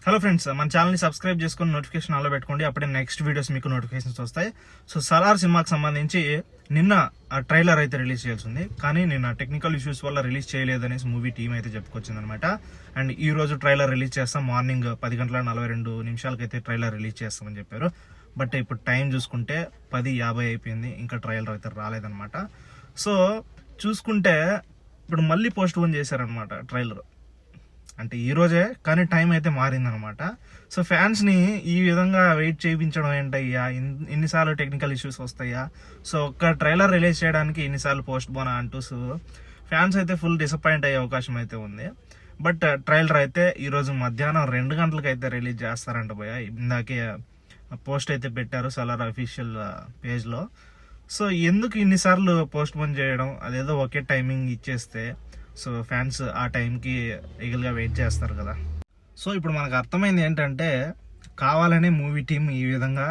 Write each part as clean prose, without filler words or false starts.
Hello friends, మన ఛానల్ని subscribe చేసుకుని నోటిఫికేషన్ ఆన్లో పెట్టుకోండి. అప్పుడే నెక్స్ట్ వీడియోస్ మీకు నోటిఫికేషన్స్ వస్తాయి. సో సలార్ సినిమాకి సంబంధించి నిన్న ఆ ట్రైలర్ అయితే రిలీజ్ చేయాల్సి ఉంది, కానీ నిన్న టెక్నికల్ ఇష్యూస్ వల్ల రిలీజ్ చేయలేదనేసి మూవీ టీం అయితే చెప్పుకొచ్చింది అనమాట. అండ్ ఈ రోజు ట్రైలర్ రిలీజ్ చేస్తాం, మార్నింగ్ 10:42 అయితే ట్రైలర్ రిలీజ్ చేస్తామని చెప్పారు. బట్ ఇప్పుడు టైం చూసుకుంటే 10:50 అయిపోయింది, ఇంకా ట్రైలర్ అయితే రాలేదనమాట. సో చూసుకుంటే ఇప్పుడు మళ్ళీ పోస్ట్ పోన్ చేశారనమాట ట్రైలర్. అంటే ఈ రోజే, కానీ టైం అయితే మారిందనమాట. సో ఫ్యాన్స్ని ఈ విధంగా వెయిట్ చేయించడం ఏంటయ్యా, ఇన్నిసార్లు టెక్నికల్ ఇష్యూస్ వస్తాయా, సో ఒక్క ట్రైలర్ రిలీజ్ చేయడానికి ఇన్నిసార్లు పోస్ట్ పోనా అంటూ ఫ్యాన్స్ అయితే ఫుల్ డిసప్పాయింట్ అయ్యే అవకాశం అయితే ఉంది. బట్ ట్రైలర్ అయితే ఈరోజు మధ్యాహ్నం 2 గంటలకు అయితే రిలీజ్ చేస్తారంట భయ్య. ఇందాకే పోస్ట్ అయితే పెట్టారు సలార్ అఫీషియల్ పేజ్లో. సో ఎందుకు ఇన్నిసార్లు పోస్ట్ పోన్ చేయడం, అదేదో ఒకే టైమింగ్ ఇచ్చేస్తే సో ఫ్యాన్స్ ఆ టైంకి ఈగల్గా వెయిట్ చేస్తారు కదా. సో ఇప్పుడు మనకు అర్థమైంది ఏంటంటే, కావాలనే మూవీ టీం ఈ విధంగా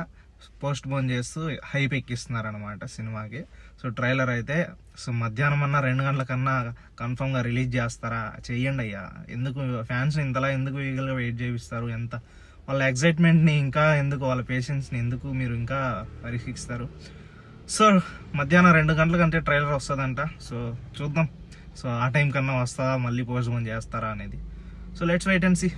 పోస్ట్ పోన్ చేస్తూ హైప్ ఎక్కిస్తున్నారనమాట సినిమాకి. సో ట్రైలర్ అయితే సో మధ్యాహ్నం అన్నా 2 గంటలకన్నా కన్ఫామ్గా రిలీజ్ చేస్తారా, చెయ్యండి అయ్యా. ఎందుకు ఫ్యాన్స్ ఇంతలా ఎందుకు ఈగల్గా వెయిట్ చేయిస్తారు, ఎంత వాళ్ళ ఎగ్జైట్మెంట్ని ఇంకా ఎందుకు, వాళ్ళ పేషెన్స్ని ఎందుకు మీరు ఇంకా పరీక్షిస్తారు. సో మధ్యాహ్నం 2 గంటలకంటే ట్రైలర్ వస్తుందంట. సో చూద్దాం, సో ఆ టైం కన్నా వస్తుందా, మళ్ళీ పోస్ట్ పోన్ చేస్తారా అనేది. So let's wait and see.